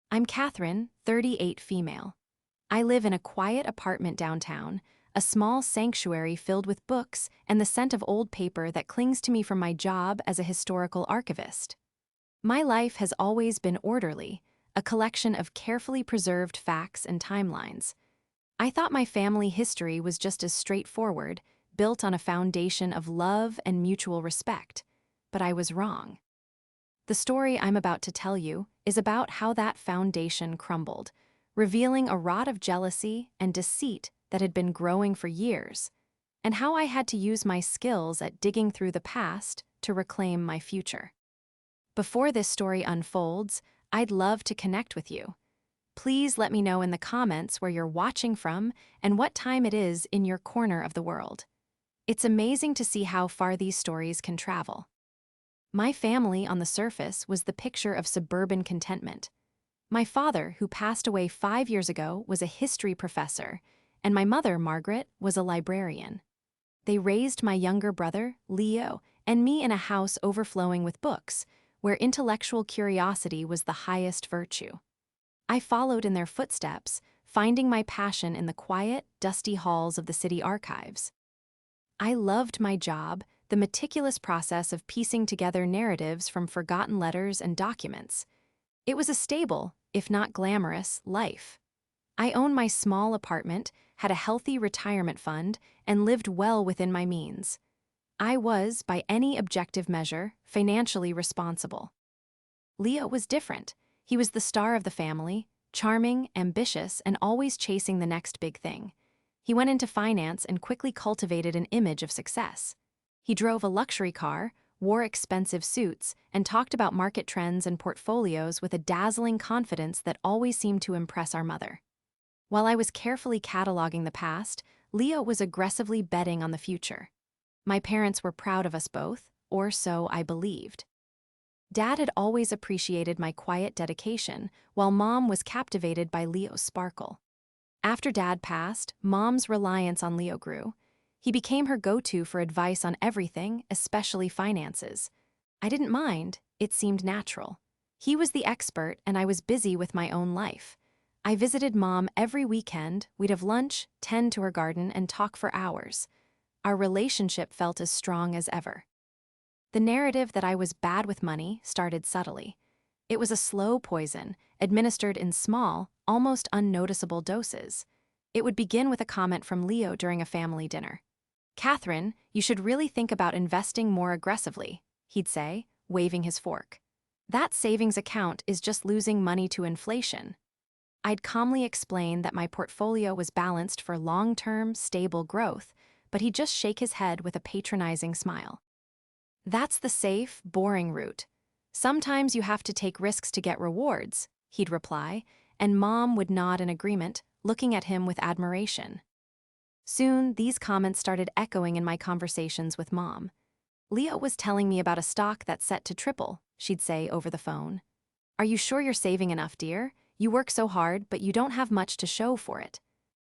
I'm Catherine, 38 female. I live in a quiet apartment downtown, a small sanctuary filled with books and the scent of old paper that clings to me from my job as a historical archivist. My life has always been orderly, a collection of carefully preserved facts and timelines. I thought my family history was just as straightforward, built on a foundation of love and mutual respect, but I was wrong. The story I'm about to tell you is about how that foundation crumbled, revealing a rot of jealousy and deceit that had been growing for years, and how I had to use my skills at digging through the past to reclaim my future. Before this story unfolds, I'd love to connect with you. Please let me know in the comments where you're watching from and what time it is in your corner of the world. It's amazing to see how far these stories can travel. My family, on the surface, was the picture of suburban contentment. My father, who passed away 5 years ago, was a history professor, and my mother, Margaret, was a librarian. They raised my younger brother, Leo, and me in a house overflowing with books, where intellectual curiosity was the highest virtue. I followed in their footsteps, finding my passion in the quiet, dusty halls of the city archives. I loved my job, the meticulous process of piecing together narratives from forgotten letters and documents. It was a stable, if not glamorous, life. I owned my small apartment, had a healthy retirement fund, and lived well within my means. I was, by any objective measure, financially responsible. Leo was different. He was the star of the family, charming, ambitious, and always chasing the next big thing. He went into finance and quickly cultivated an image of success. He drove a luxury car, wore expensive suits, and talked about market trends and portfolios with a dazzling confidence that always seemed to impress our mother. While I was carefully cataloging the past, Leo was aggressively betting on the future. My parents were proud of us both, or so I believed. Dad had always appreciated my quiet dedication, while Mom was captivated by Leo's sparkle. After Dad passed, Mom's reliance on Leo grew. He became her go-to for advice on everything, especially finances. I didn't mind, it seemed natural. He was the expert and I was busy with my own life. I visited Mom every weekend, we'd have lunch, tend to her garden, and talk for hours. Our relationship felt as strong as ever. The narrative that I was bad with money started subtly. It was a slow poison, administered in small, almost unnoticeable doses. It would begin with a comment from Leo during a family dinner. "Catherine, you should really think about investing more aggressively," he'd say, waving his fork. "That savings account is just losing money to inflation." I'd calmly explain that my portfolio was balanced for long-term, stable growth, but he'd just shake his head with a patronizing smile. "That's the safe, boring route. Sometimes you have to take risks to get rewards," he'd reply, and Mom would nod in agreement, looking at him with admiration. Soon, these comments started echoing in my conversations with Mom. "Leo was telling me about a stock that's set to triple," she'd say over the phone. "Are you sure you're saving enough, dear? You work so hard, but you don't have much to show for it."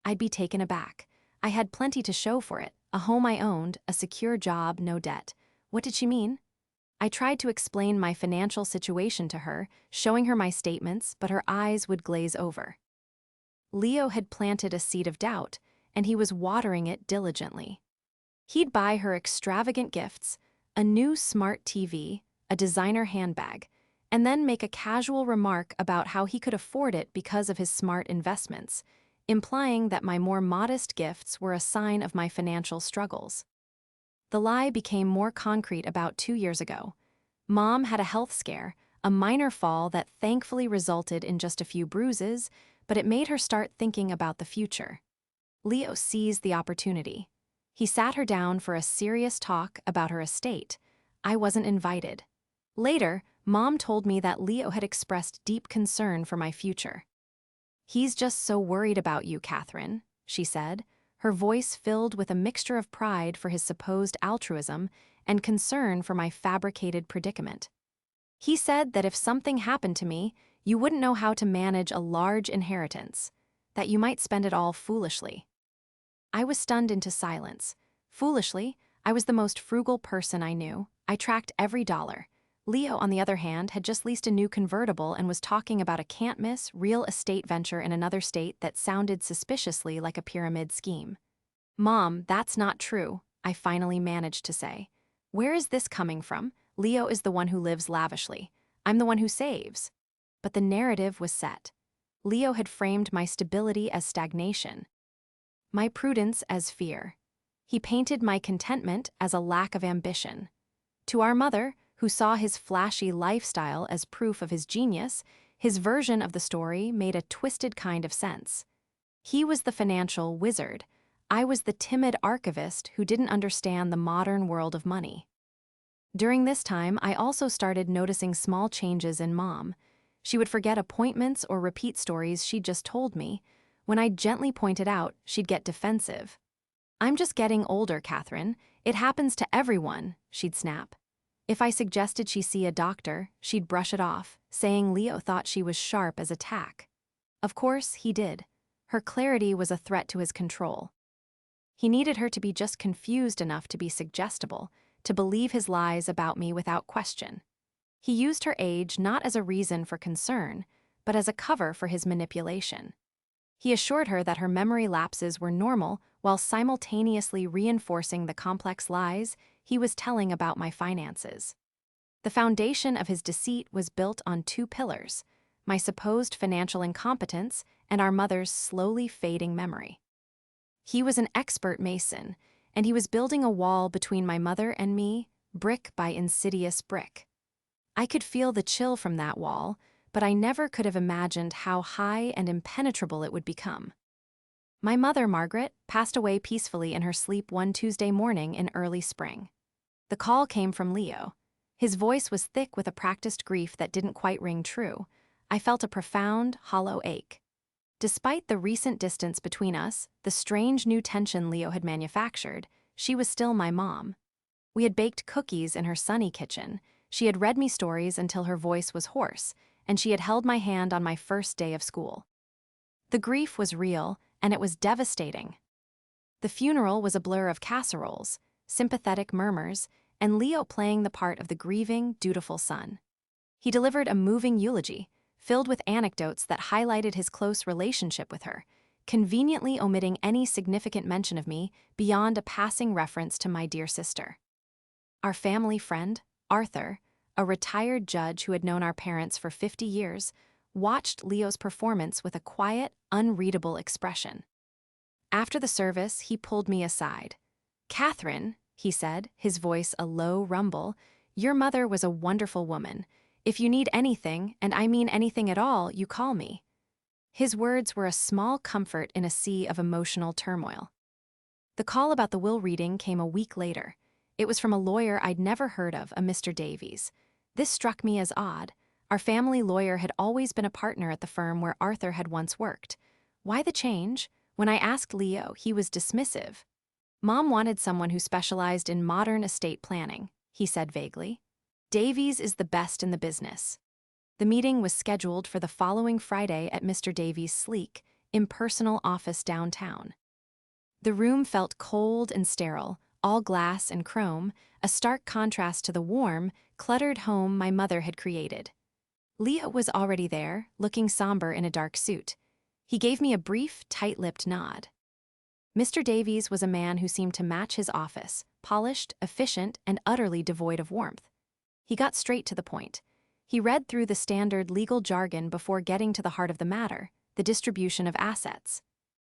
I'd be taken aback. I had plenty to show for it, a home I owned, a secure job, no debt. What did she mean? I tried to explain my financial situation to her, showing her my statements, but her eyes would glaze over. Leo had planted a seed of doubt, and he was watering it diligently. He'd buy her extravagant gifts, a new smart TV, a designer handbag, and then make a casual remark about how he could afford it because of his smart investments, implying that my more modest gifts were a sign of my financial struggles. The lie became more concrete about 2 years ago. Mom had a health scare, a minor fall that thankfully resulted in just a few bruises, but it made her start thinking about the future. Leo seized the opportunity. He sat her down for a serious talk about her estate. I wasn't invited. Later, Mom told me that Leo had expressed deep concern for my future. "He's just so worried about you, Catherine," she said, her voice filled with a mixture of pride for his supposed altruism and concern for my fabricated predicament. "He said that if something happened to me, you wouldn't know how to manage a large inheritance, that you might spend it all foolishly." I was stunned into silence. Foolishly, I was the most frugal person I knew. I tracked every dollar. Leo, on the other hand, had just leased a new convertible and was talking about a can't-miss real estate venture in another state that sounded suspiciously like a pyramid scheme. "Mom, that's not true," I finally managed to say. "Where is this coming from? Leo is the one who lives lavishly. I'm the one who saves." But the narrative was set. Leo had framed my stability as stagnation, my prudence as fear. He painted my contentment as a lack of ambition. To our mother, who saw his flashy lifestyle as proof of his genius, his version of the story made a twisted kind of sense. He was the financial wizard. I was the timid archivist who didn't understand the modern world of money. During this time, I also started noticing small changes in Mom. She would forget appointments or repeat stories she'd just told me. When I gently pointed out, she'd get defensive. "I'm just getting older, Catherine. It happens to everyone," she'd snap. If I suggested she see a doctor, she'd brush it off, saying Leo thought she was sharp as a tack. Of course, he did. Her clarity was a threat to his control. He needed her to be just confused enough to be suggestible, to believe his lies about me without question. He used her age not as a reason for concern, but as a cover for his manipulation. He assured her that her memory lapses were normal while simultaneously reinforcing the complex lies he was telling about my finances. The foundation of his deceit was built on two pillars: my supposed financial incompetence and our mother's slowly fading memory. He was an expert mason, and he was building a wall between my mother and me, brick by insidious brick. I could feel the chill from that wall, but I never could have imagined how high and impenetrable it would become. My mother, Margaret, passed away peacefully in her sleep one Tuesday morning in early spring. The call came from Leo. His voice was thick with a practiced grief that didn't quite ring true. I felt a profound, hollow ache. Despite the recent distance between us, the strange new tension Leo had manufactured, she was still my mom. We had baked cookies in her sunny kitchen. She had read me stories until her voice was hoarse, and she had held my hand on my first day of school. The grief was real, and it was devastating. The funeral was a blur of casseroles, sympathetic murmurs, and Leo playing the part of the grieving, dutiful son. He delivered a moving eulogy, filled with anecdotes that highlighted his close relationship with her, conveniently omitting any significant mention of me beyond a passing reference to my dear sister. Our family friend, Arthur, a retired judge who had known our parents for 50 years, watched Leo's performance with a quiet, unreadable expression. After the service, he pulled me aside. "Catherine," he said, his voice a low rumble, "your mother was a wonderful woman. If you need anything, and I mean anything at all, you call me." His words were a small comfort in a sea of emotional turmoil. The call about the will reading came a week later. It was from a lawyer I'd never heard of, a Mr. Davies. This struck me as odd. Our family lawyer had always been a partner at the firm where Arthur had once worked. Why the change? When I asked Leo, he was dismissive. "Mom wanted someone who specialized in modern estate planning," he said vaguely. "Davies is the best in the business." The meeting was scheduled for the following Friday at Mr. Davies' sleek, impersonal office downtown. The room felt cold and sterile, all glass and chrome, a stark contrast to the warm, cluttered home my mother had created. Leo was already there, looking somber in a dark suit. He gave me a brief, tight-lipped nod. Mr. Davies was a man who seemed to match his office, polished, efficient, and utterly devoid of warmth. He got straight to the point. He read through the standard legal jargon before getting to the heart of the matter, the distribution of assets.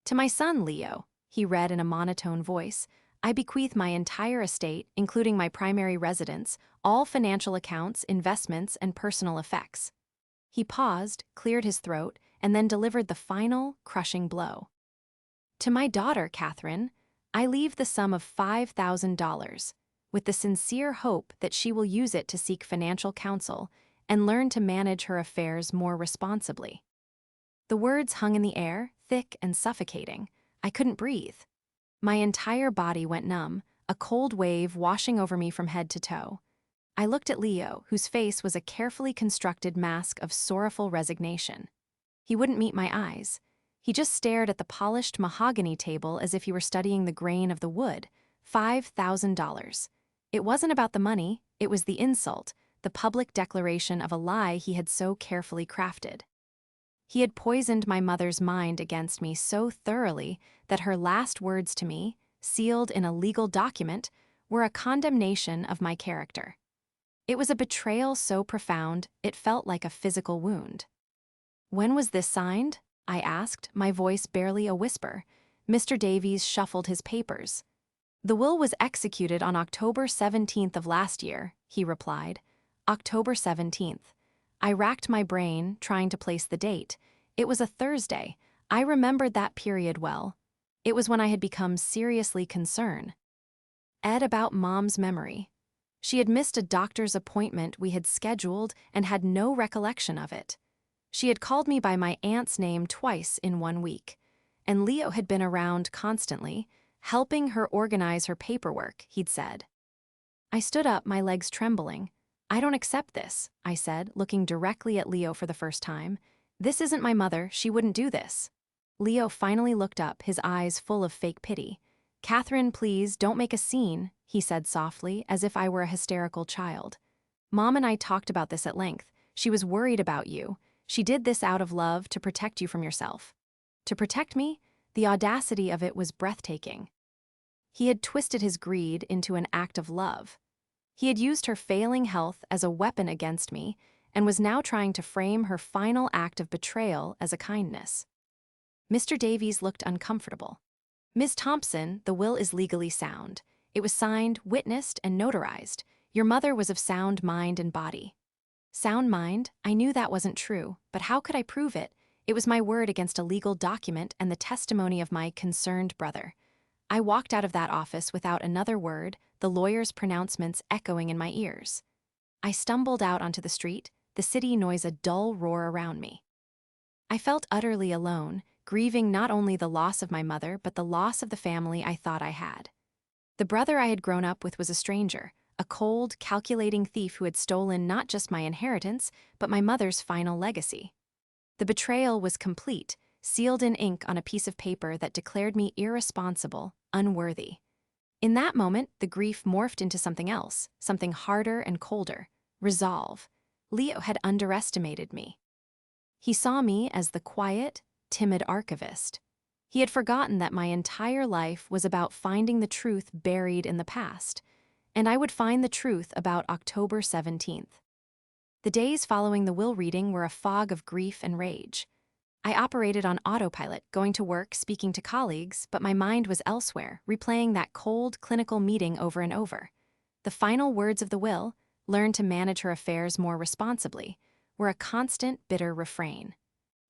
"To my son, Leo," he read in a monotone voice, "I bequeath my entire estate, including my primary residence, all financial accounts, investments, and personal effects." He paused, cleared his throat, and then delivered the final, crushing blow. "To my daughter, Catherine, I leave the sum of $5,000, with the sincere hope that she will use it to seek financial counsel and learn to manage her affairs more responsibly." The words hung in the air, thick and suffocating. I couldn't breathe. My entire body went numb, a cold wave washing over me from head to toe. I looked at Leo, whose face was a carefully constructed mask of sorrowful resignation. He wouldn't meet my eyes. He just stared at the polished mahogany table as if he were studying the grain of the wood. $5,000. It wasn't about the money, it was the insult, the public declaration of a lie he had so carefully crafted. He had poisoned my mother's mind against me so thoroughly that her last words to me, sealed in a legal document, were a condemnation of my character. It was a betrayal so profound it felt like a physical wound. "When was this signed?" I asked, my voice barely a whisper. Mr. Davies shuffled his papers. "The will was executed on October 17th of last year," he replied. October 17th. I racked my brain, trying to place the date. It was a Thursday. I remembered that period well. It was when I had become seriously concerned. About Mom's memory. She had missed a doctor's appointment we had scheduled and had no recollection of it. She had called me by my aunt's name twice in 1 week, and Leo had been around constantly, helping her organize her paperwork, he'd said. I stood up, my legs trembling. "I don't accept this," I said, looking directly at Leo for the first time. "This isn't my mother, she wouldn't do this." Leo finally looked up, his eyes full of fake pity. "Catherine, please, don't make a scene," he said softly, as if I were a hysterical child. "Mom and I talked about this at length. She was worried about you. She did this out of love to protect you from yourself." To protect me? The audacity of it was breathtaking. He had twisted his greed into an act of love. He had used her failing health as a weapon against me and was now trying to frame her final act of betrayal as a kindness. Mr. Davies looked uncomfortable. "Ms. Thompson, the will is legally sound. It was signed, witnessed, and notarized. Your mother was of sound mind and body." Sound mind? I knew that wasn't true, but how could I prove it? It was my word against a legal document and the testimony of my concerned brother. I walked out of that office without another word, the lawyer's pronouncements echoing in my ears. I stumbled out onto the street, the city noise a dull roar around me. I felt utterly alone, grieving not only the loss of my mother but the loss of the family I thought I had. The brother I had grown up with was a stranger, a cold, calculating thief who had stolen not just my inheritance, but my mother's final legacy. The betrayal was complete, sealed in ink on a piece of paper that declared me irresponsible, unworthy. In that moment, the grief morphed into something else, something harder and colder: resolve. Leo had underestimated me. He saw me as the quiet, timid archivist. He had forgotten that my entire life was about finding the truth buried in the past, and I would find the truth about October 17th. The days following the will reading were a fog of grief and rage. I operated on autopilot, going to work, speaking to colleagues, but my mind was elsewhere, replaying that cold, clinical meeting over and over. The final words of the will, "learn to manage her affairs more responsibly," were a constant, bitter refrain.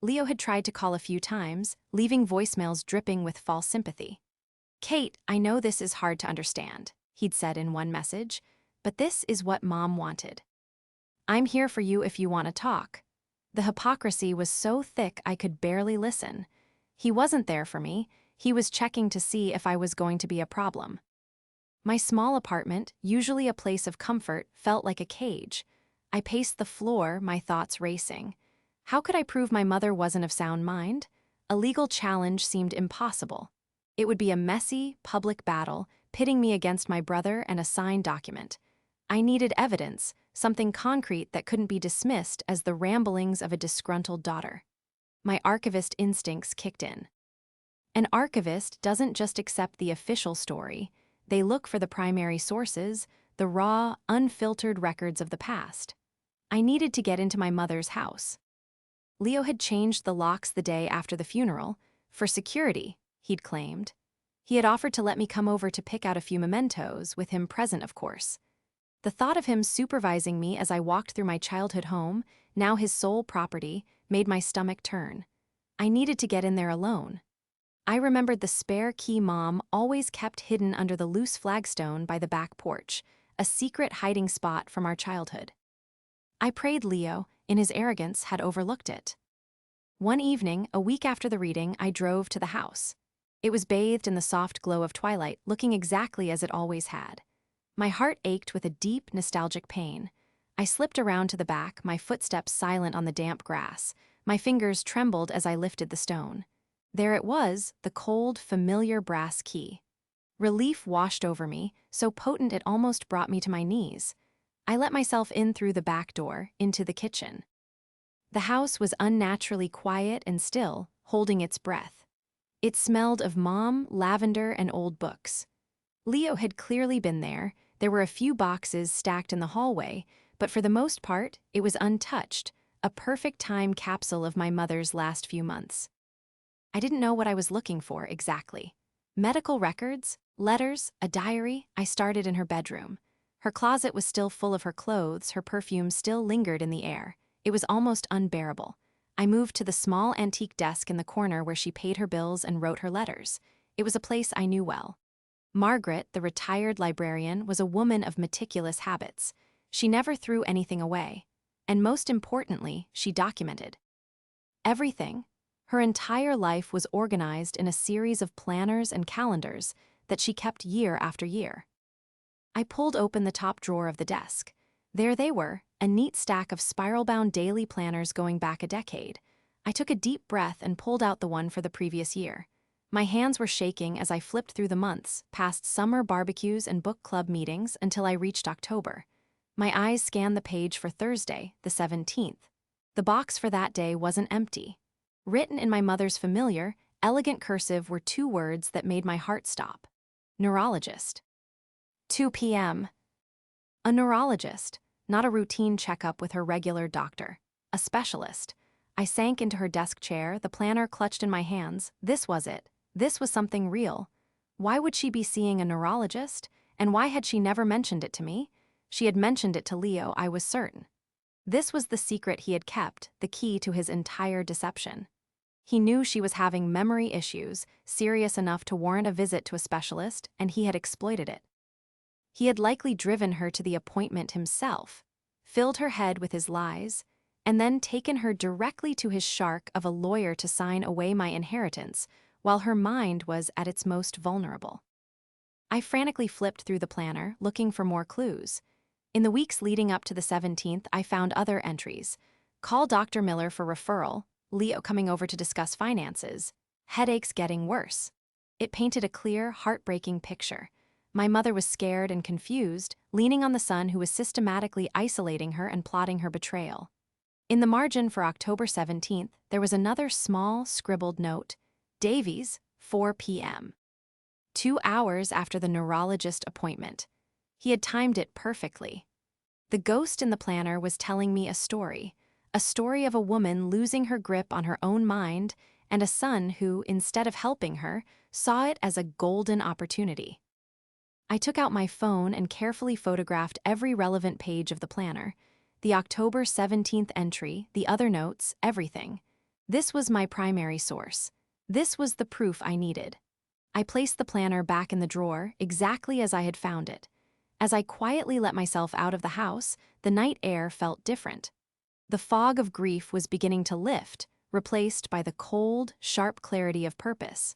Leo had tried to call a few times, leaving voicemails dripping with false sympathy. "Kate, I know this is hard to understand," he'd said in one message, "but this is what Mom wanted. I'm here for you if you want to talk." The hypocrisy was so thick I could barely listen. He wasn't there for me, he was checking to see if I was going to be a problem. My small apartment, usually a place of comfort, felt like a cage. I paced the floor, my thoughts racing. How could I prove my mother wasn't of sound mind? A legal challenge seemed impossible. It would be a messy, public battle, pitting me against my brother and a signed document. I needed evidence, something concrete that couldn't be dismissed as the ramblings of a disgruntled daughter. My archivist instincts kicked in. An archivist doesn't just accept the official story, they look for the primary sources, the raw, unfiltered records of the past. I needed to get into my mother's house. Leo had changed the locks the day after the funeral, for security, he'd claimed. He had offered to let me come over to pick out a few mementos, with him present, of course. The thought of him supervising me as I walked through my childhood home, now his sole property, made my stomach turn. I needed to get in there alone. I remembered the spare key Mom always kept hidden under the loose flagstone by the back porch, a secret hiding spot from our childhood. I prayed Leo, in his arrogance, had overlooked it. One evening, a week after the reading, I drove to the house. It was bathed in the soft glow of twilight, looking exactly as it always had. My heart ached with a deep, nostalgic pain. I slipped around to the back, my footsteps silent on the damp grass. My fingers trembled as I lifted the stone. There it was, the cold, familiar brass key. Relief washed over me, so potent it almost brought me to my knees. I let myself in through the back door, into the kitchen. The house was unnaturally quiet and still, holding its breath. It smelled of mom, lavender, and old books. Leo had clearly been there. There were a few boxes stacked in the hallway, but for the most part, it was untouched, a perfect time capsule of my mother's last few months. I didn't know what I was looking for exactly. Medical records, letters, a diary. I started in her bedroom. Her closet was still full of her clothes, her perfume still lingered in the air. It was almost unbearable. I moved to the small antique desk in the corner where she paid her bills and wrote her letters. It was a place I knew well. Margaret, the retired librarian, was a woman of meticulous habits. She never threw anything away. And most importantly, she documented everything. Her entire life was organized in a series of planners and calendars that she kept year after year. I pulled open the top drawer of the desk. There they were, a neat stack of spiral-bound daily planners going back a decade. I took a deep breath and pulled out the one for the previous year. My hands were shaking as I flipped through the months, past summer barbecues and book club meetings until I reached October. My eyes scanned the page for Thursday, the 17th. The box for that day wasn't empty. Written in my mother's familiar, elegant cursive were two words that made my heart stop. Neurologist. 2 p.m. A neurologist, not a routine checkup with her regular doctor. A specialist. I sank into her desk chair, the planner clutched in my hands. This was it. This was something real. Why would she be seeing a neurologist? And why had she never mentioned it to me? She had mentioned it to Leo, I was certain. This was the secret he had kept, the key to his entire deception. He knew she was having memory issues, serious enough to warrant a visit to a specialist, and he had exploited it. He had likely driven her to the appointment himself, filled her head with his lies, and then taken her directly to his shark of a lawyer to sign away my inheritance, while her mind was at its most vulnerable. I frantically flipped through the planner, looking for more clues. In the weeks leading up to the 17th, I found other entries. Call Dr. Miller for referral, Leo coming over to discuss finances, headaches getting worse. It painted a clear, heartbreaking picture. My mother was scared and confused, leaning on the son who was systematically isolating her and plotting her betrayal. In the margin for October 17th, there was another small, scribbled note. Davies, 4 p.m. 2 hours after the neurologist appointment. He had timed it perfectly. The ghost in the planner was telling me a story of a woman losing her grip on her own mind and a son who, instead of helping her, saw it as a golden opportunity. I took out my phone and carefully photographed every relevant page of the planner. The October 17th entry, the other notes, everything. This was my primary source. This was the proof I needed. I placed the planner back in the drawer, exactly as I had found it. As I quietly let myself out of the house, the night air felt different. The fog of grief was beginning to lift, replaced by the cold, sharp clarity of purpose.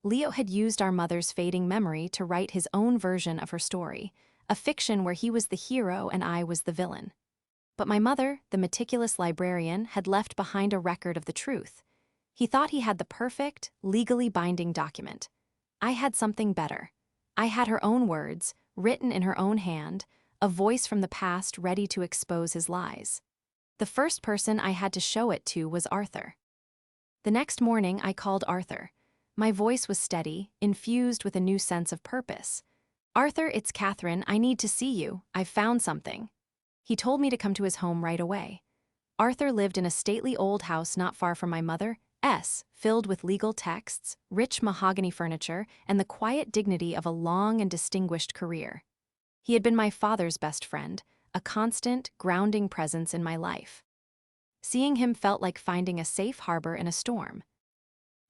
Leo had used our mother's fading memory to write his own version of her story, a fiction where he was the hero and I was the villain. But my mother, the meticulous librarian, had left behind a record of the truth. He thought he had the perfect, legally binding document. I had something better. I had her own words, written in her own hand, a voice from the past ready to expose his lies. The first person I had to show it to was Arthur. The next morning, I called Arthur. My voice was steady, infused with a new sense of purpose. Arthur, it's Catherine. I need to see you. I've found something. He told me to come to his home right away. Arthur lived in a stately old house not far from my mother's, filled with legal texts, rich mahogany furniture, and the quiet dignity of a long and distinguished career. He had been my father's best friend, a constant, grounding presence in my life. Seeing him felt like finding a safe harbor in a storm.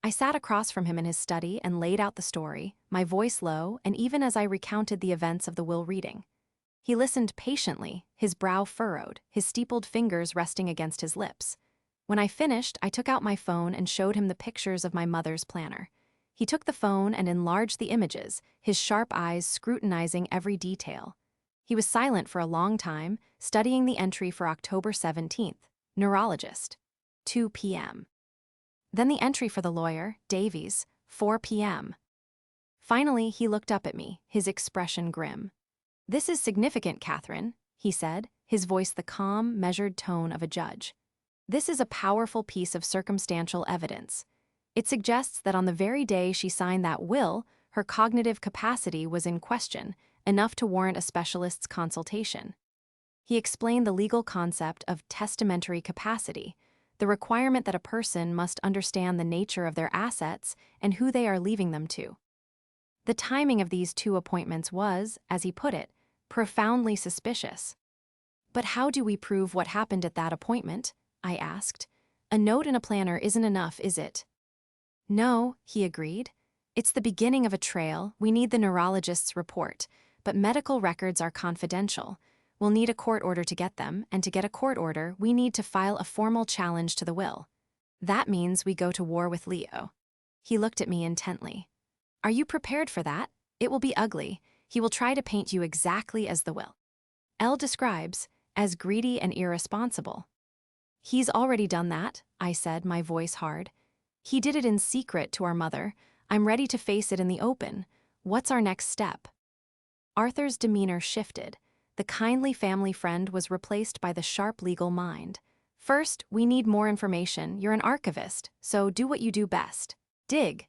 I sat across from him in his study and laid out the story, my voice low, and even as I recounted the events of the will reading. He listened patiently, his brow furrowed, his steepled fingers resting against his lips. When I finished, I took out my phone and showed him the pictures of my mother's planner. He took the phone and enlarged the images, his sharp eyes scrutinizing every detail. He was silent for a long time, studying the entry for October 17th, neurologist, 2 p.m. Then the entry for the lawyer, Davies, 4 p.m. Finally, he looked up at me, his expression grim. "This is significant, Catherine," he said, his voice the calm, measured tone of a judge. This is a powerful piece of circumstantial evidence. It suggests that on the very day she signed that will, her cognitive capacity was in question, enough to warrant a specialist's consultation. He explained the legal concept of testamentary capacity, the requirement that a person must understand the nature of their assets and who they are leaving them to. The timing of these two appointments was, as he put it, profoundly suspicious. But how do we prove what happened at that appointment? I asked. A note in a planner isn't enough, is it? No, he agreed. It's the beginning of a trail. We need the neurologist's report, but medical records are confidential. We'll need a court order to get them, and to get a court order, we need to file a formal challenge to the will. That means we go to war with Leo. He looked at me intently. Are you prepared for that? It will be ugly. He will try to paint you exactly as the will L describes, as greedy and irresponsible. He's already done that, I said, my voice hard. He did it in secret to our mother. I'm ready to face it in the open. What's our next step? Arthur's demeanor shifted. The kindly family friend was replaced by the sharp legal mind. First, we need more information. You're an archivist, so do what you do best. Dig.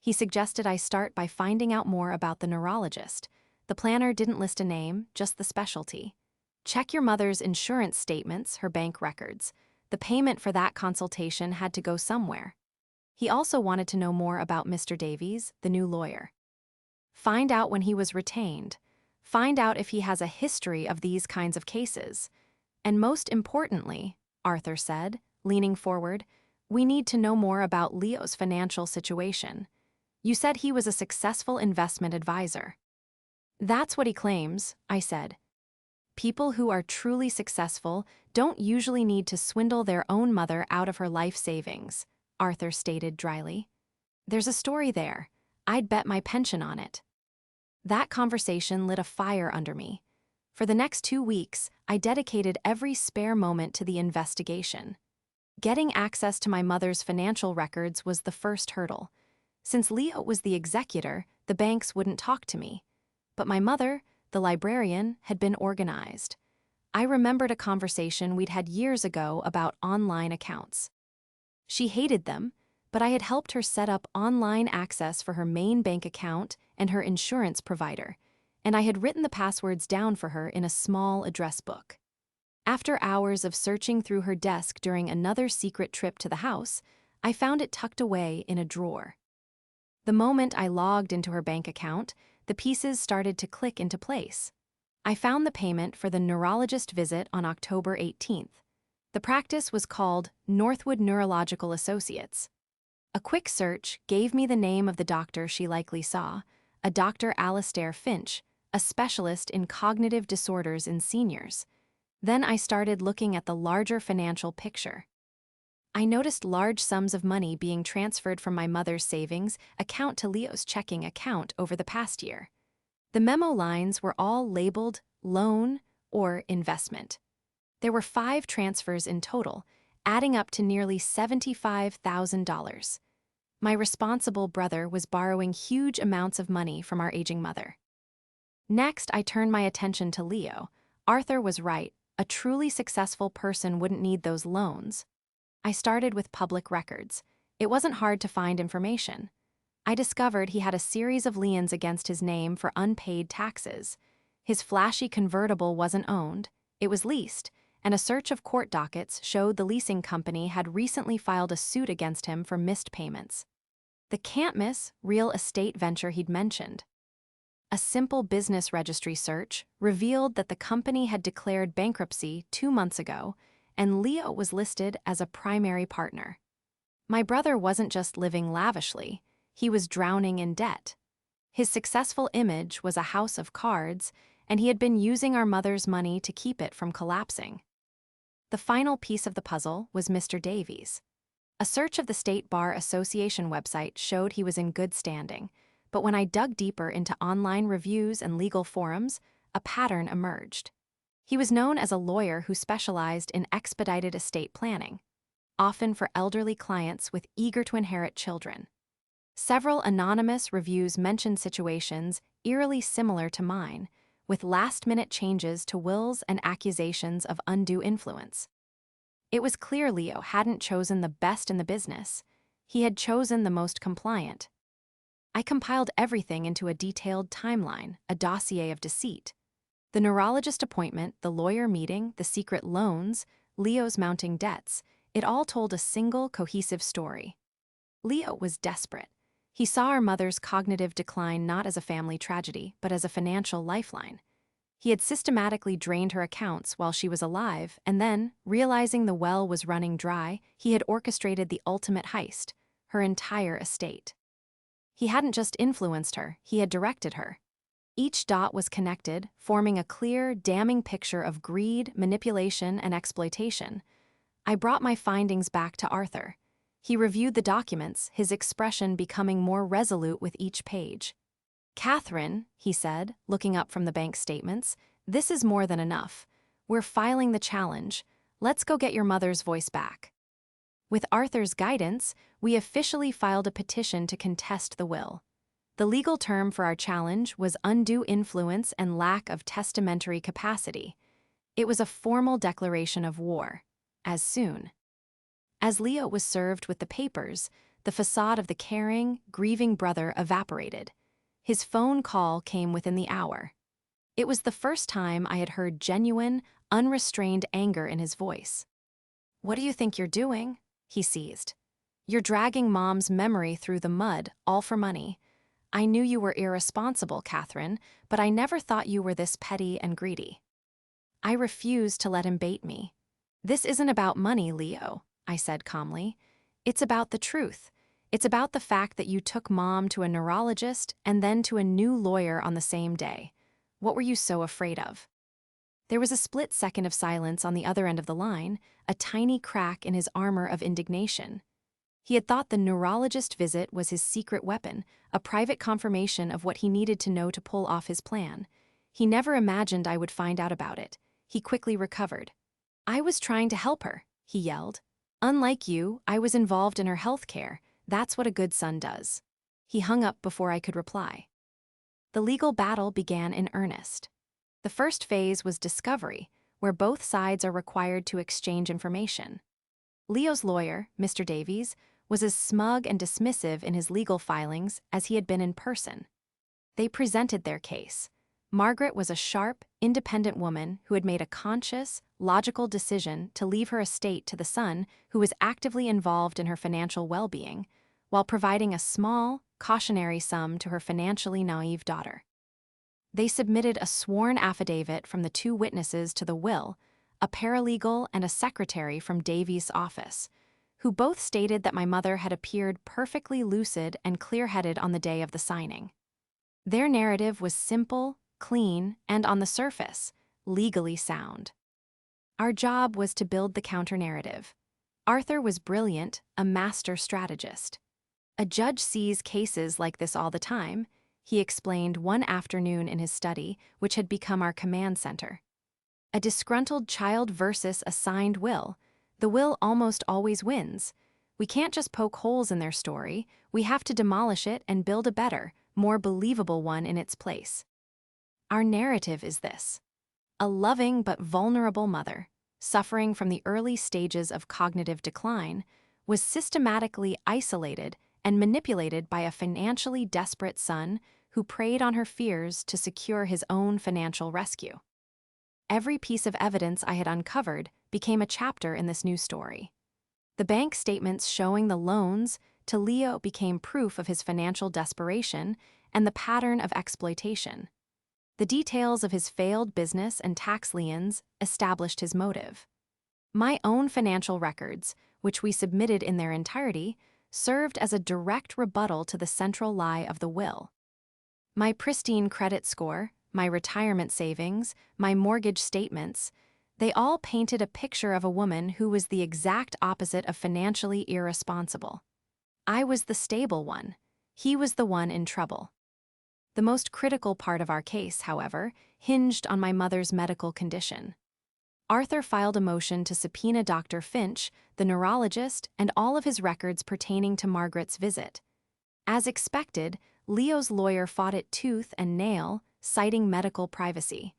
He suggested I start by finding out more about the neurologist. The planner didn't list a name, just the specialty. Check your mother's insurance statements, her bank records. The payment for that consultation had to go somewhere. He also wanted to know more about Mr. Davies, the new lawyer. Find out when he was retained. Find out if he has a history of these kinds of cases. And most importantly, Arthur said, leaning forward, we need to know more about Leo's financial situation. You said he was a successful investment advisor. That's what he claims, I said. People who are truly successful don't usually need to swindle their own mother out of her life savings, Arthur stated dryly. There's a story there. I'd bet my pension on it. That conversation lit a fire under me. For the next 2 weeks, I dedicated every spare moment to the investigation. Getting access to my mother's financial records was the first hurdle. Since Leo was the executor, the banks wouldn't talk to me. But my mother, the librarian, had been organized. I remembered a conversation we'd had years ago about online accounts. She hated them, but I had helped her set up online access for her main bank account and her insurance provider, and I had written the passwords down for her in a small address book. After hours of searching through her desk during another secret trip to the house, I found it tucked away in a drawer. The moment I logged into her bank account, the pieces started to click into place. I found the payment for the neurologist visit on October 18th. The practice was called Northwood Neurological Associates. A quick search gave me the name of the doctor she likely saw, a Dr. Alistair Finch, a specialist in cognitive disorders in seniors. Then I started looking at the larger financial picture. I noticed large sums of money being transferred from my mother's savings account to Leo's checking account over the past year. The memo lines were all labeled loan or investment. There were 5 transfers in total, adding up to nearly $75,000. My responsible brother was borrowing huge amounts of money from our aging mother. Next, I turned my attention to Leo. Arthur was right. A truly successful person wouldn't need those loans. I started with public records. It wasn't hard to find information. I discovered he had a series of liens against his name for unpaid taxes. His flashy convertible wasn't owned, it was leased, and a search of court dockets showed the leasing company had recently filed a suit against him for missed payments. The can't-miss real estate venture he'd mentioned. A simple business registry search revealed that the company had declared bankruptcy 2 months ago, and Leo was listed as a primary partner. My brother wasn't just living lavishly, he was drowning in debt. His successful image was a house of cards, and he had been using our mother's money to keep it from collapsing. The final piece of the puzzle was Mr. Davies. A search of the State Bar Association website showed he was in good standing, but when I dug deeper into online reviews and legal forums, a pattern emerged. He was known as a lawyer who specialized in expedited estate planning, often for elderly clients with eager to inherit children. Several anonymous reviews mentioned situations eerily similar to mine, with last-minute changes to wills and accusations of undue influence. It was clear Leo hadn't chosen the best in the business. He had chosen the most compliant. I compiled everything into a detailed timeline, a dossier of deceit. The neurologist appointment, the lawyer meeting, the secret loans, Leo's mounting debts, it all told a single, cohesive story. Leo was desperate. He saw our mother's cognitive decline not as a family tragedy, but as a financial lifeline. He had systematically drained her accounts while she was alive, and then, realizing the well was running dry, he had orchestrated the ultimate heist, her entire estate. He hadn't just influenced her, he had directed her. Each dot was connected, forming a clear, damning picture of greed, manipulation, and exploitation. I brought my findings back to Arthur. He reviewed the documents, his expression becoming more resolute with each page. "Catherine," he said, looking up from the bank statements, "this is more than enough. We're filing the challenge. Let's go get your mother's voice back." With Arthur's guidance, we officially filed a petition to contest the will. The legal term for our challenge was undue influence and lack of testamentary capacity. It was a formal declaration of war. As soon as Leo was served with the papers, the facade of the caring, grieving brother evaporated. His phone call came within the hour. It was the first time I had heard genuine, unrestrained anger in his voice. "What do you think you're doing?" he seized. "You're dragging Mom's memory through the mud, all for money. I knew you were irresponsible, Catherine, but I never thought you were this petty and greedy." I refused to let him bait me. "This isn't about money, Leo," I said calmly. "It's about the truth. It's about the fact that you took Mom to a neurologist and then to a new lawyer on the same day. What were you so afraid of?" There was a split second of silence on the other end of the line, a tiny crack in his armor of indignation. He had thought the neurologist visit was his secret weapon, a private confirmation of what he needed to know to pull off his plan. He never imagined I would find out about it. He quickly recovered. "I was trying to help her," he yelled. "Unlike you, I was involved in her health care. That's what a good son does." He hung up before I could reply. The legal battle began in earnest. The first phase was discovery, where both sides are required to exchange information. Leo's lawyer, Mr. Davies, was as smug and dismissive in his legal filings as he had been in person. They presented their case. Margaret was a sharp, independent woman who had made a conscious, logical decision to leave her estate to the son who was actively involved in her financial well-being, while providing a small, cautionary sum to her financially naive daughter. They submitted a sworn affidavit from the two witnesses to the will, a paralegal and a secretary from Davies' office, who both stated that my mother had appeared perfectly lucid and clear-headed on the day of the signing. Their narrative was simple, clean, and on the surface, legally sound. Our job was to build the counter-narrative. Arthur was brilliant, a master strategist. "A judge sees cases like this all the time," he explained one afternoon in his study, which had become our command center. "A disgruntled child versus a signed will. The will almost always wins. We can't just poke holes in their story, we have to demolish it and build a better, more believable one in its place. Our narrative is this: a loving but vulnerable mother, suffering from the early stages of cognitive decline, was systematically isolated and manipulated by a financially desperate son who preyed on her fears to secure his own financial rescue. Every piece of evidence I had uncovered became a chapter in this new story. The bank statements showing the loans to Leo became proof of his financial desperation and the pattern of exploitation. The details of his failed business and tax liens established his motive. My own financial records, which we submitted in their entirety, served as a direct rebuttal to the central lie of the will. My pristine credit score, my retirement savings, my mortgage statements, they all painted a picture of a woman who was the exact opposite of financially irresponsible. I was the stable one. He was the one in trouble. The most critical part of our case, however, hinged on my mother's medical condition. Arthur filed a motion to subpoena Dr. Finch, the neurologist, and all of his records pertaining to Margaret's visit. As expected, Leo's lawyer fought it tooth and nail, citing medical privacy.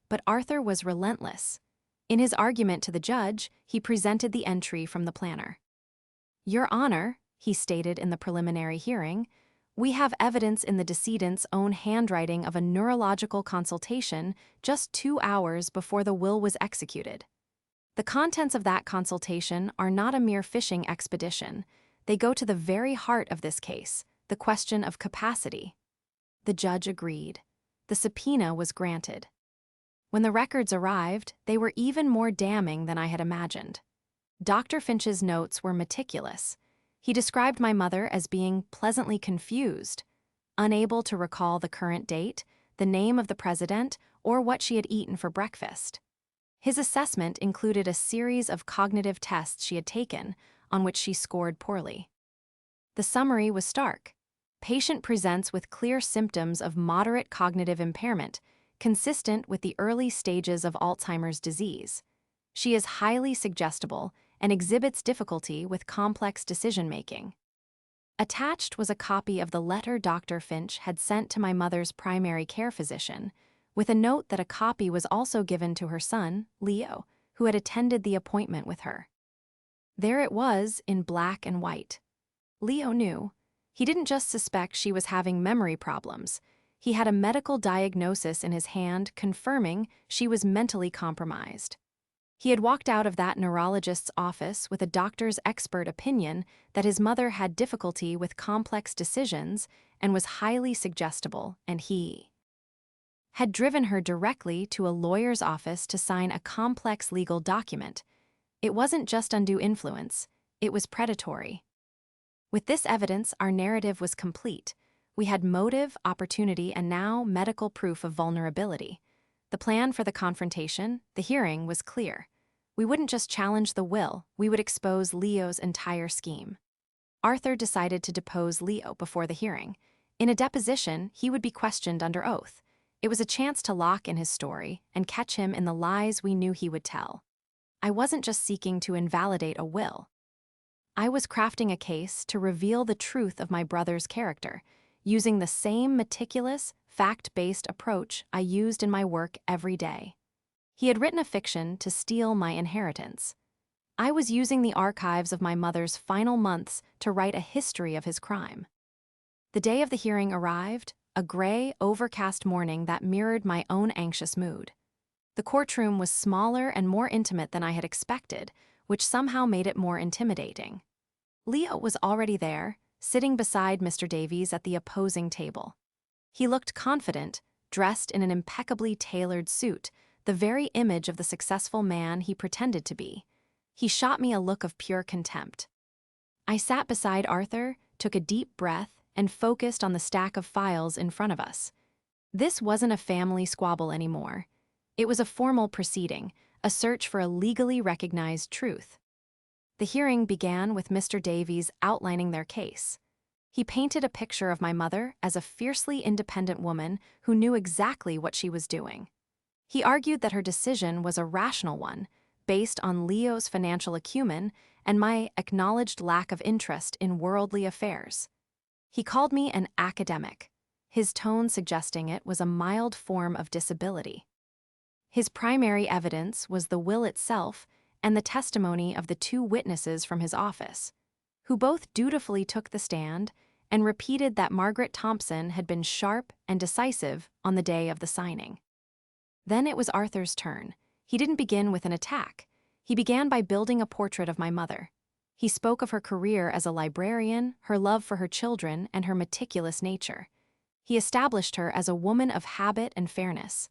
But Arthur was relentless. In his argument to the judge, he presented the entry from the planner. "Your Honor," he stated in the preliminary hearing, "we have evidence in the decedent's own handwriting of a neurological consultation just 2 hours before the will was executed. The contents of that consultation are not a mere fishing expedition. They go to the very heart of this case, the question of capacity." The judge agreed. The subpoena was granted. When the records arrived, they were even more damning than I had imagined. Dr. Finch's notes were meticulous. He described my mother as being pleasantly confused, unable to recall the current date, the name of the president, or what she had eaten for breakfast. His assessment included a series of cognitive tests she had taken, on which she scored poorly. The summary was stark. Patient presents with clear symptoms of moderate cognitive impairment, consistent with the early stages of Alzheimer's disease. She is highly suggestible and exhibits difficulty with complex decision-making. Attached was a copy of the letter Dr. Finch had sent to my mother's primary care physician, with a note that a copy was also given to her son, Leo, who had attended the appointment with her. There it was in black and white. Leo knew. He didn't just suspect she was having memory problems. He had a medical diagnosis in his hand confirming she was mentally compromised. He had walked out of that neurologist's office with a doctor's expert opinion that his mother had difficulty with complex decisions and was highly suggestible, and he had driven her directly to a lawyer's office to sign a complex legal document. It wasn't just undue influence, it was predatory. With this evidence, our narrative was complete. We had motive, opportunity, and now medical proof of vulnerability. The plan for the confrontation, the hearing, was clear. We wouldn't just challenge the will, we would expose Leo's entire scheme. Arthur decided to depose Leo before the hearing. In a deposition, he would be questioned under oath. It was a chance to lock in his story and catch him in the lies we knew he would tell. I wasn't just seeking to invalidate a will. I was crafting a case to reveal the truth of my brother's character, using the same meticulous, fact-based approach I used in my work every day. He had written a fiction to steal my inheritance. I was using the archives of my mother's final months to write a history of his crime. The day of the hearing arrived, a gray, overcast morning that mirrored my own anxious mood. The courtroom was smaller and more intimate than I had expected, which somehow made it more intimidating. Leo was already there, sitting beside Mr. Davies at the opposing table. He looked confident, dressed in an impeccably tailored suit, the very image of the successful man he pretended to be. He shot me a look of pure contempt. I sat beside Arthur, took a deep breath, and focused on the stack of files in front of us. This wasn't a family squabble anymore. It was a formal proceeding, a search for a legally recognized truth. The hearing began with Mr. Davies outlining their case. He painted a picture of my mother as a fiercely independent woman who knew exactly what she was doing. He argued that her decision was a rational one, based on Leo's financial acumen and my acknowledged lack of interest in worldly affairs. He called me an academic, his tone suggesting it was a mild form of disability. His primary evidence was the will itself and the testimony of the 2 witnesses from his office, who both dutifully took the stand and repeated that Margaret Thompson had been sharp and decisive on the day of the signing. Then it was Arthur's turn. He didn't begin with an attack. He began by building a portrait of my mother. He spoke of her career as a librarian, her love for her children, and her meticulous nature. He established her as a woman of habit and fairness.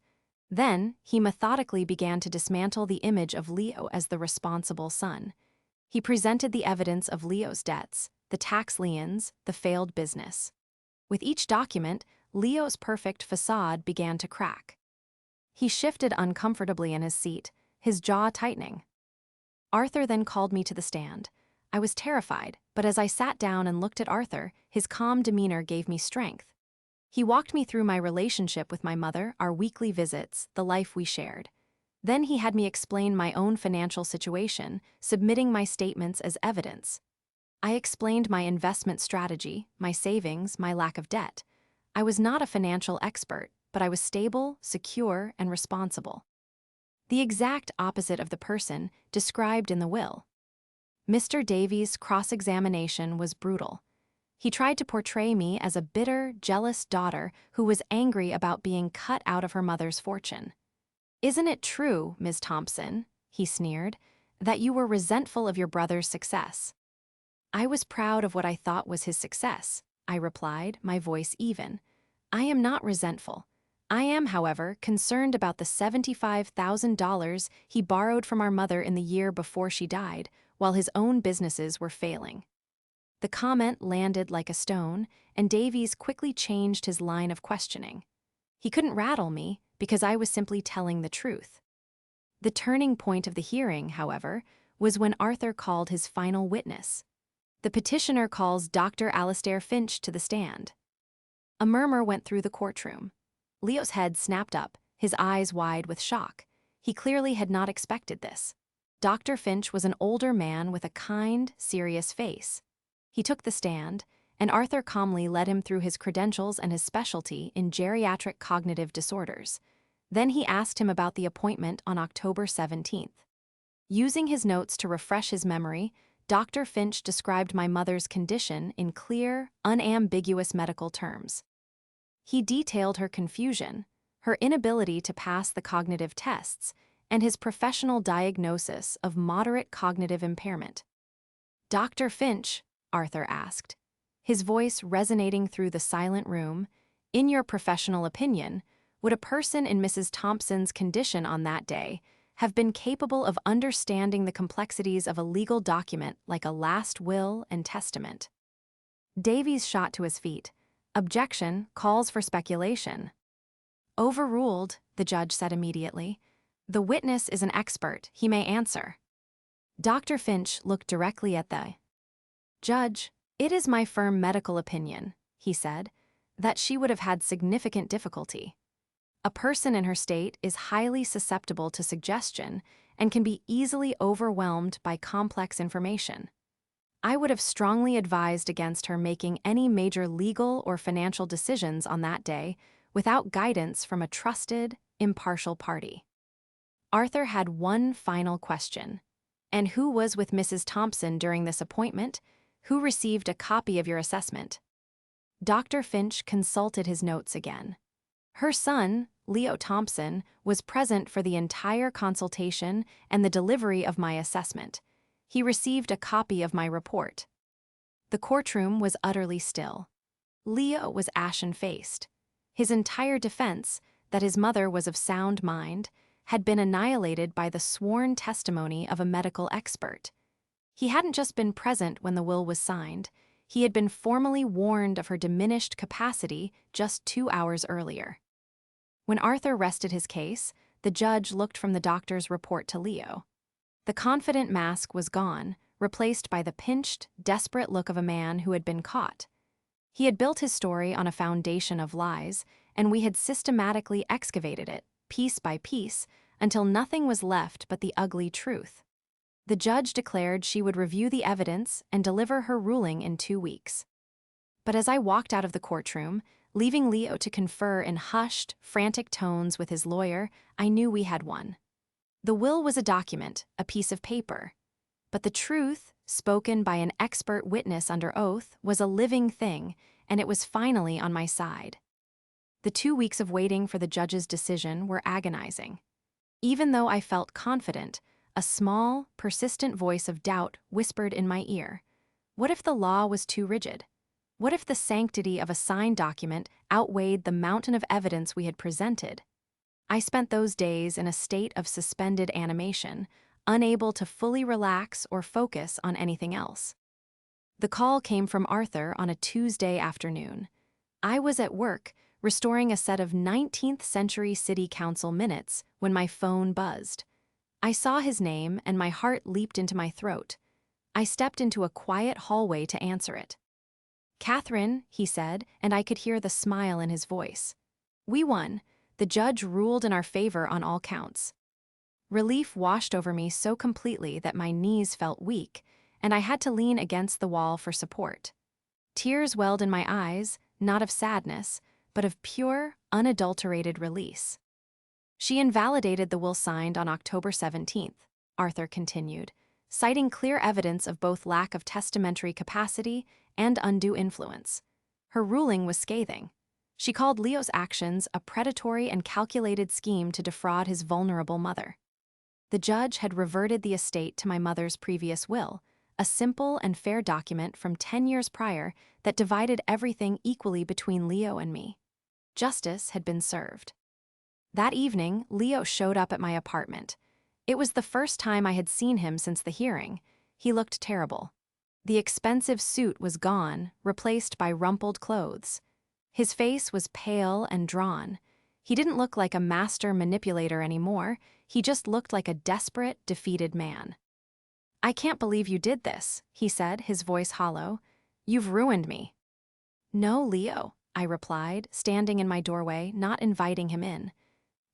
Then, he methodically began to dismantle the image of Leo as the responsible son. He presented the evidence of Leo's debts, the tax liens, the failed business. With each document, Leo's perfect facade began to crack. He shifted uncomfortably in his seat, his jaw tightening. Arthur then called me to the stand. I was terrified, but as I sat down and looked at Arthur, his calm demeanor gave me strength. He walked me through my relationship with my mother, our weekly visits, the life we shared. Then he had me explain my own financial situation, submitting my statements as evidence. I explained my investment strategy, my savings, my lack of debt. I was not a financial expert, but I was stable, secure, and responsible. The exact opposite of the person described in the will. Mr. Davies' cross-examination was brutal. He tried to portray me as a bitter, jealous daughter who was angry about being cut out of her mother's fortune. "Isn't it true, Ms. Thompson," he sneered, "that you were resentful of your brother's success?" "I was proud of what I thought was his success," I replied, my voice even. "I am not resentful. I am, however, concerned about the $75,000 he borrowed from our mother in the year before she died, while his own businesses were failing." The comment landed like a stone, and Davies quickly changed his line of questioning. He couldn't rattle me because I was simply telling the truth. The turning point of the hearing, however, was when Arthur called his final witness. The petitioner calls Dr. Alastair Finch to the stand. A murmur went through the courtroom. Leo's head snapped up, his eyes wide with shock. He clearly had not expected this. Dr. Finch was an older man with a kind, serious face. He took the stand, and Arthur calmly led him through his credentials and his specialty in geriatric cognitive disorders. Then he asked him about the appointment on October 17th. Using his notes to refresh his memory, Dr. Finch described my mother's condition in clear, unambiguous medical terms. He detailed her confusion, her inability to pass the cognitive tests, and his professional diagnosis of moderate cognitive impairment. "Dr. Finch," Arthur asked, his voice resonating through the silent room, "in your professional opinion, would a person in Mrs. Thompson's condition on that day have been capable of understanding the complexities of a legal document like a last will and testament?" Davies shot to his feet. "Objection calls for speculation." "Overruled," the judge said immediately. "The witness is an expert. He may answer." Dr. Finch looked directly at the judge. "It is my firm medical opinion," he said, "that she would have had significant difficulty. A person in her state is highly susceptible to suggestion and can be easily overwhelmed by complex information. I would have strongly advised against her making any major legal or financial decisions on that day without guidance from a trusted, impartial party." Arthur had one final question. "And who was with Mrs. Thompson during this appointment? Who received a copy of your assessment?" Dr. Finch consulted his notes again. "Her son, Leo Thompson, was present for the entire consultation and the delivery of my assessment. He received a copy of my report." The courtroom was utterly still. Leo was ashen-faced. His entire defense, that his mother was of sound mind, had been annihilated by the sworn testimony of a medical expert. He hadn't just been present when the will was signed, he had been formally warned of her diminished capacity just 2 hours earlier. When Arthur rested his case, the judge looked from the doctor's report to Leo. The confident mask was gone, replaced by the pinched, desperate look of a man who had been caught. He had built his story on a foundation of lies, and we had systematically excavated it, piece by piece, until nothing was left but the ugly truth. The judge declared she would review the evidence and deliver her ruling in 2 weeks. But as I walked out of the courtroom, leaving Leo to confer in hushed, frantic tones with his lawyer, I knew we had won. The will was a document, a piece of paper. But the truth, spoken by an expert witness under oath, was a living thing, and it was finally on my side. The 2 weeks of waiting for the judge's decision were agonizing. Even though I felt confident, a small, persistent voice of doubt whispered in my ear. What if the law was too rigid? What if the sanctity of a signed document outweighed the mountain of evidence we had presented? I spent those days in a state of suspended animation, unable to fully relax or focus on anything else. The call came from Arthur on a Tuesday afternoon. I was at work, restoring a set of 19th century city council minutes when my phone buzzed. I saw his name and my heart leaped into my throat. I stepped into a quiet hallway to answer it. "Catherine," he said, and I could hear the smile in his voice. "We won. The judge ruled in our favor on all counts." Relief washed over me so completely that my knees felt weak, and I had to lean against the wall for support. Tears welled in my eyes, not of sadness, but of pure, unadulterated release. She invalidated the will signed on October 17th, Arthur continued, citing clear evidence of both lack of testamentary capacity and undue influence. Her ruling was scathing. She called Leo's actions a predatory and calculated scheme to defraud his vulnerable mother. The judge had reverted the estate to my mother's previous will, a simple and fair document from 10 years prior that divided everything equally between Leo and me. Justice had been served. That evening, Leo showed up at my apartment. It was the first time I had seen him since the hearing. He looked terrible. The expensive suit was gone, replaced by rumpled clothes. His face was pale and drawn. He didn't look like a master manipulator anymore. He just looked like a desperate, defeated man. "I can't believe you did this," he said, his voice hollow. "You've ruined me." "No, Leo," I replied, standing in my doorway, not inviting him in.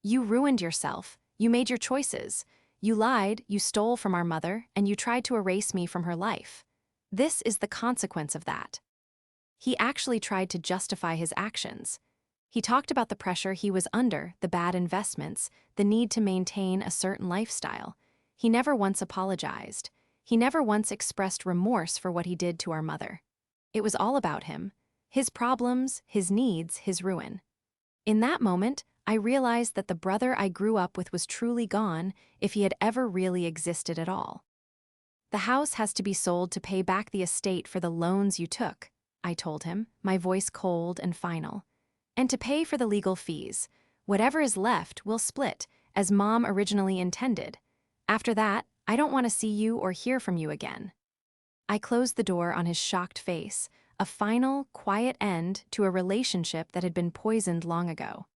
"You ruined yourself. You made your choices. You lied, you stole from our mother, and you tried to erase me from her life. This is the consequence of that." He actually tried to justify his actions. He talked about the pressure he was under, the bad investments, the need to maintain a certain lifestyle. He never once apologized. He never once expressed remorse for what he did to our mother. It was all about him, his problems, his needs, his ruin. In that moment, I realized that the brother I grew up with was truly gone, if he had ever really existed at all. "The house has to be sold to pay back the estate for the loans you took," I told him, my voice cold and final. "And to pay for the legal fees. Whatever is left, we'll split, as Mom originally intended. After that, I don't want to see you or hear from you again." I closed the door on his shocked face, a final, quiet end to a relationship that had been poisoned long ago.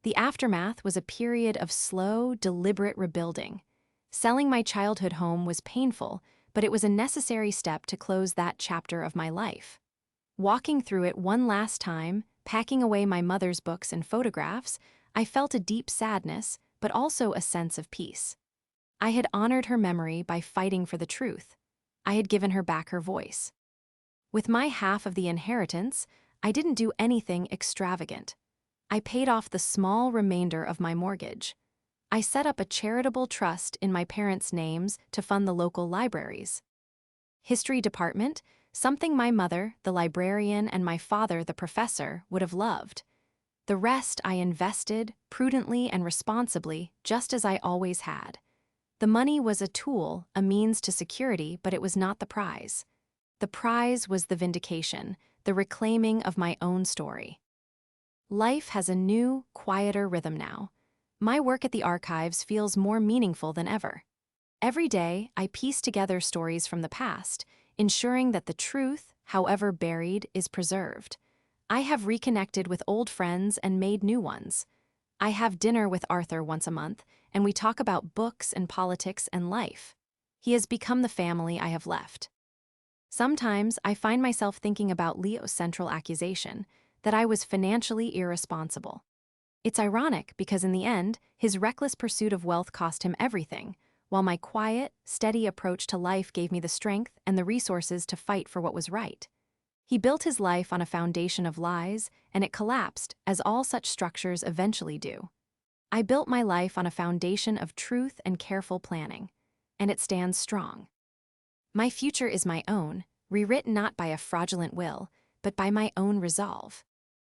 The aftermath was a period of slow, deliberate rebuilding. Selling my childhood home was painful, but it was a necessary step to close that chapter of my life. Walking through it one last time, packing away my mother's books and photographs, I felt a deep sadness, but also a sense of peace. I had honored her memory by fighting for the truth. I had given her back her voice. With my half of the inheritance, I didn't do anything extravagant. I paid off the small remainder of my mortgage. I set up a charitable trust in my parents' names to fund the local libraries. History department, something my mother, the librarian, and my father, the professor, would have loved. The rest I invested, prudently and responsibly, just as I always had. The money was a tool, a means to security, but it was not the prize. The prize was the vindication, the reclaiming of my own story. Life has a new, quieter rhythm now. My work at the archives feels more meaningful than ever. Every day, I piece together stories from the past, ensuring that the truth, however buried, is preserved. I have reconnected with old friends and made new ones. I have dinner with Arthur once a month, and we talk about books and politics and life. He has become the family I have left. Sometimes I find myself thinking about Leo's central accusation, that I was financially irresponsible. It's ironic because in the end, his reckless pursuit of wealth cost him everything, while my quiet, steady approach to life gave me the strength and the resources to fight for what was right. He built his life on a foundation of lies, and it collapsed, as all such structures eventually do. I built my life on a foundation of truth and careful planning, and it stands strong. My future is my own, rewritten not by a fraudulent will, but by my own resolve.